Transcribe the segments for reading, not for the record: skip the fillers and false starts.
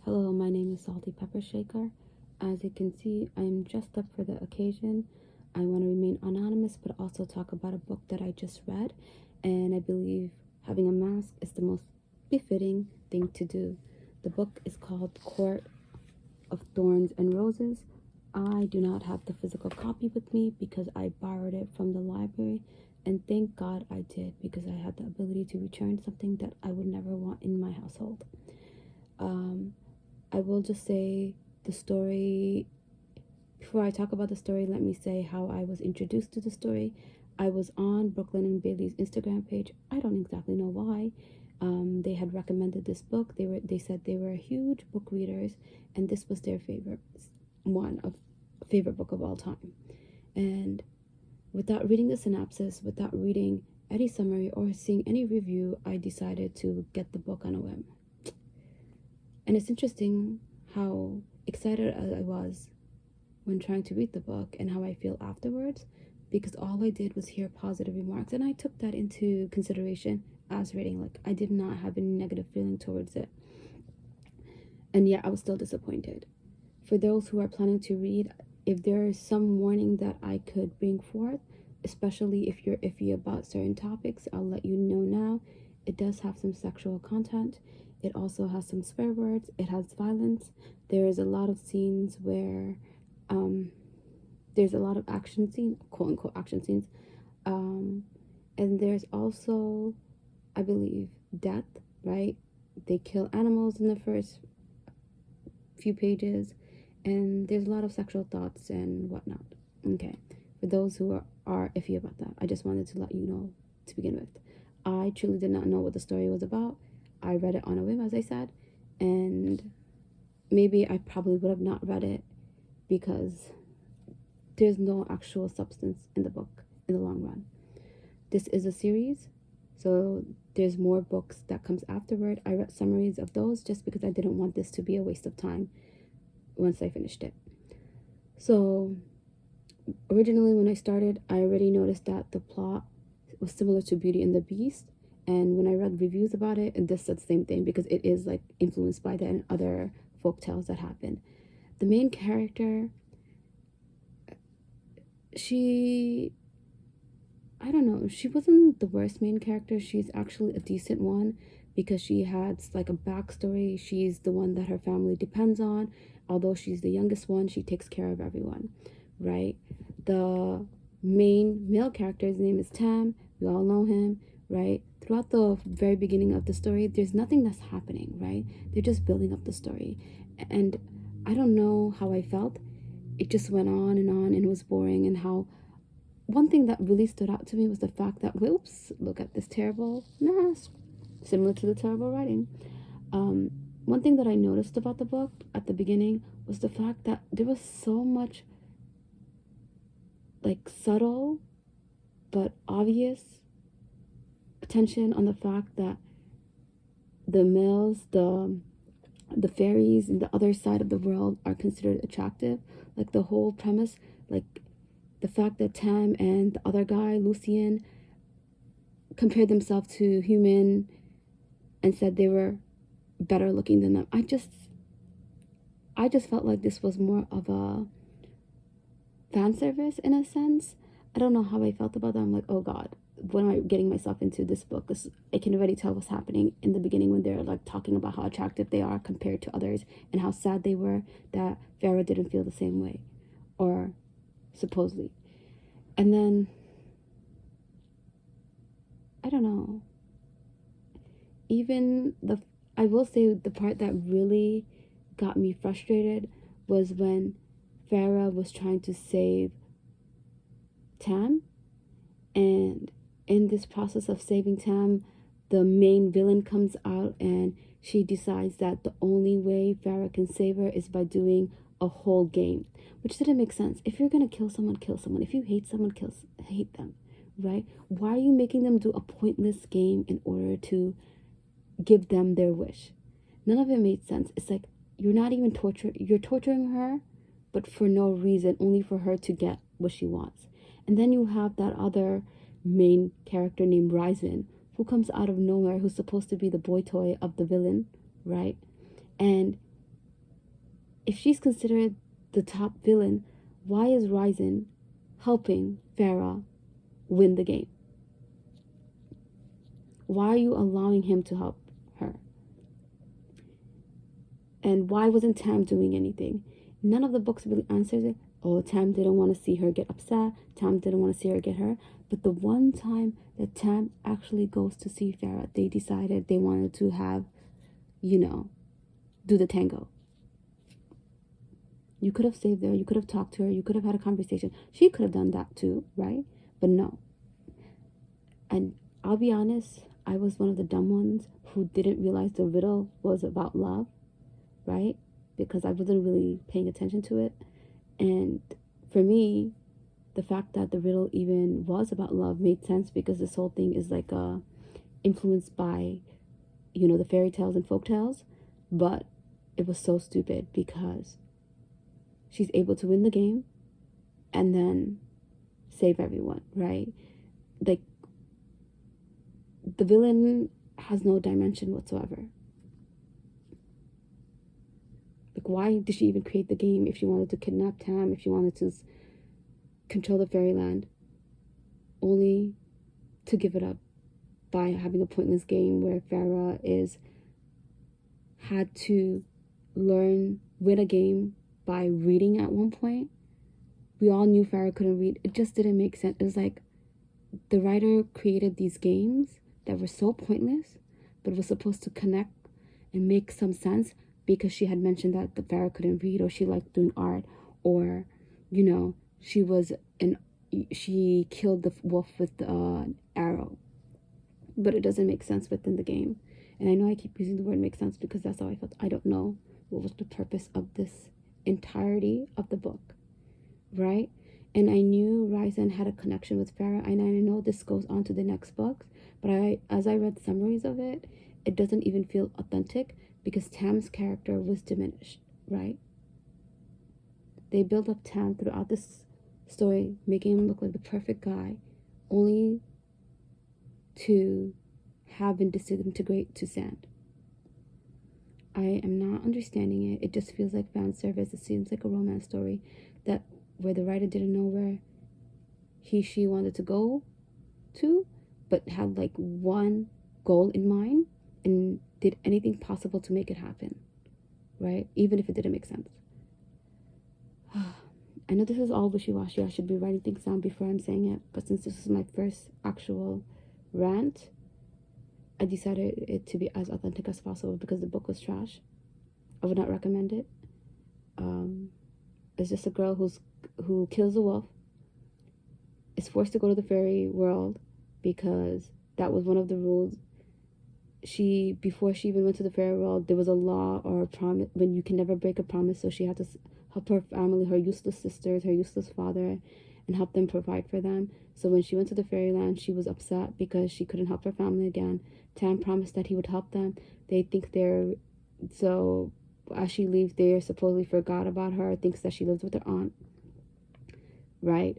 Hello, my name is Salty Pepper Shaker. As you can see, I'm dressed up for the occasion. I want to remain anonymous, but also talk about a book that I just read, and I believe having a mask is the most befitting thing to do. The book is called Court of Thorns and Roses. I do not have the physical copy with me because I borrowed it from the library, and thank God I did because I had the ability to return something that I would never want in my household. I will just say the story. Before I talk about the story, let me say how I was introduced to the story. I was on Brooklyn and Bailey's Instagram page. I don't exactly know why. They had recommended this book. They said they were huge book readers, and this was their favorite book of all time. And without reading the synopsis, without reading any summary or seeing any review, I decided to get the book on a whim. And it's interesting how excited I was when trying to read the book and how I feel afterwards, because all I did was hear positive remarks, and I took that into consideration as reading. Like, I did not have any negative feeling towards it, and yet I was still disappointed. For those who are planning to read, if there is some warning that I could bring forth, especially if you're iffy about certain topics, I'll let you know now. It does have some sexual content. It also has some swear words. It has violence. There is a lot of scenes where there's a lot of action scenes, quote unquote action scenes. And there's also, I believe, death, right? They kill animals in the first few pages, and there's a lot of sexual thoughts and whatnot. Okay, for those who are iffy about that, I just wanted to let you know to begin with. I truly did not know what the story was about. I read it on a whim, as I said, and maybe I probably would have not read it because there's no actual substance in the book in the long run. This is a series, so there's more books that comes afterward. I read summaries of those just because I didn't want this to be a waste of time once I finished it. So originally when I started, I already noticed that the plot was similar to Beauty and the Beast, and when I read reviews about it, and this said the same thing because it is like influenced by that and other folk tales that happened. The main character, I don't know, she wasn't the worst main character. She's actually a decent one because she has like a backstory. She's the one that her family depends on. Although she's the youngest one, she takes care of everyone, right? The main male character's name is Tam. We all know him, right? Throughout the very beginning of the story, there's nothing that's happening, right? They're just building up the story. And I don't know how I felt. It just went on and it was boring. And how one thing that really stood out to me was the fact that, whoops, look at this terrible mess, similar to the terrible writing. One thing that I noticed about the book at the beginning was the fact that there was so much like subtle but obvious attention on the fact that the males, the fairies and the other side of the world are considered attractive. Like the whole premise, like the fact that Tam and the other guy, Lucian, compared themselves to human and said they were better looking than them. I just felt like this was more of a fan service in a sense. I don't know how I felt about that. I'm like, oh God, what am I getting myself into this book? Because I can already tell what's happening in the beginning when they're like talking about how attractive they are compared to others and how sad they were that Farah didn't feel the same way, or supposedly. And then I don't know. I will say the part that really got me frustrated was when Farah was trying to save Tam, and in this process of saving Tam, the main villain comes out and she decides that the only way Farah can save her is by doing a whole game, which didn't make sense. If you're gonna kill someone, kill someone. If you hate someone, hate them, right? Why are you making them do a pointless game in order to give them their wish? None of it made sense. It's like you're not even you're torturing her, but for no reason, only for her to get what she wants. And then you have that other main character named Ryzen, who comes out of nowhere, who's supposed to be the boy toy of the villain, right? And If she's considered the top villain, why is Ryzen helping Farah win the game? Why are you allowing him to help her? And why wasn't Tam doing anything? None of the books really answers it. Oh, Tam didn't want to see her get upset. Tam didn't want to see her get hurt. But the one time that Tam actually goes to see Farah, they decided they wanted to have, do the tango. You could have stayed there. You could have talked to her. You could have had a conversation. She could have done that too, right? But no. And I'll be honest, I was one of the dumb ones who didn't realize the riddle was about love, right? Because I wasn't really paying attention to it. And for me, the fact that the riddle even was about love made sense, because this whole thing is like influenced by, the fairy tales and folk tales. But it was so stupid, because she's able to win the game and then save everyone, right? Like, the villain has no dimension whatsoever. Like, why did she even create the game if she wanted to kidnap Tam, if she wanted to control the fairyland, only to give it up by having a pointless game where Farah had to win a game by reading at one point? We all knew Farah couldn't read. It just didn't make sense. It was like the writer created these games that were so pointless, but was supposed to connect and make some sense, because she had mentioned that the Farah couldn't read, or she liked doing art, or she killed the wolf with the arrow. But it doesn't make sense within the game. And I know I keep using the word make sense because that's how I felt. I don't know what was the purpose of this entirety of the book, right? And I knew Ryzen had a connection with Farah, and I know this goes on to the next book, but as I read summaries of it, it doesn't even feel authentic, because Tam's character was diminished, right? They build up Tam throughout this story, making him look like the perfect guy, only to have him disintegrate to sand. I am not understanding it. It just feels like fan service. It seems like a romance story where the writer didn't know where she wanted to go to, but had like one goal in mind and did anything possible to make it happen, right? Even if it didn't make sense. I know this is all wishy-washy. I should be writing things down before I'm saying it, but since this is my first actual rant, I decided it to be as authentic as possible, because the book was trash. I would not recommend it. It's just a girl who kills a wolf, is forced to go to the fairy world because that was one of the rules. Before she even went to the fairy world, there was a law or a promise when you can never break a promise, so she had to help her family, her useless sisters, her useless father, and help them provide for them. So when she went to the fairyland, she was upset because she couldn't help her family again. Tam promised that he would help them. So as she leaves, they supposedly forgot about her, thinks that she lives with her aunt, right?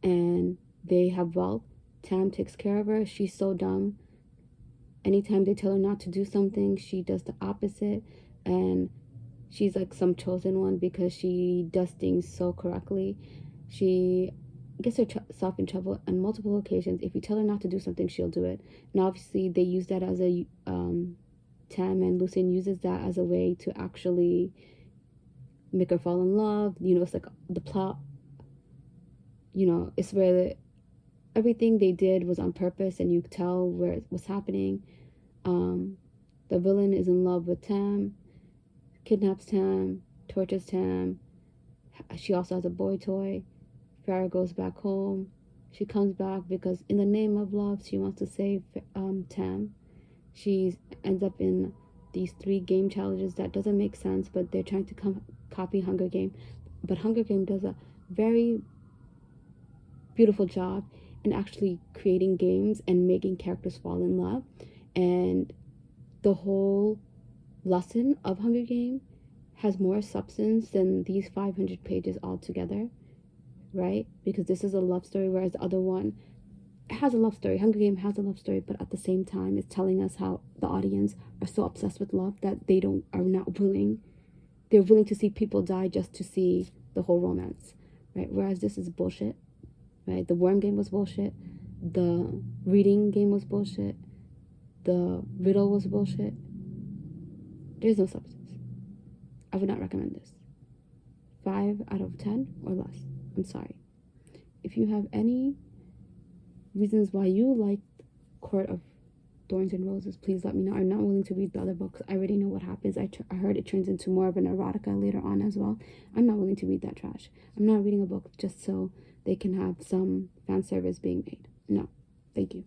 And they have wealth. Tam takes care of her. She's so dumb. Anytime they tell her not to do something, she does the opposite. And she's like some chosen one because she does things so correctly. She gets herself in trouble on multiple occasions. If you tell her not to do something, she'll do it. And obviously they use that as a Tam and Lucien uses that as a way to actually make her fall in love. It's like the plot, it's where everything they did was on purpose, and you could tell where it was happening. The villain is in love with Tam, kidnaps Tam, tortures Tam. She also has a boy toy. Farah goes back home. She comes back because in the name of love, she wants to save Tam. She ends up in these 3 game challenges that doesn't make sense, but they're trying to copy Hunger Game. But Hunger Game does a very beautiful job in actually creating games and making characters fall in love. And the whole lesson of Hunger Game has more substance than these 500 pages altogether, right? Because this is a love story, whereas the other one has a love story. Hunger Game has a love story, but at the same time, it's telling us how the audience are so obsessed with love that they they're willing to see people die just to see the whole romance, right? Whereas this is bullshit, right? The worm game was bullshit. The reading game was bullshit. The riddle was bullshit. There's no substance. I would not recommend this. 5 out of 10 or less. I'm sorry. If you have any reasons why you like Court of Thorns and Roses, please let me know. I'm not willing to read the other books. I already know what happens. I heard it turns into more of an erotica later on as well. I'm not willing to read that trash. I'm not reading a book just so they can have some fan service being made. No. Thank you.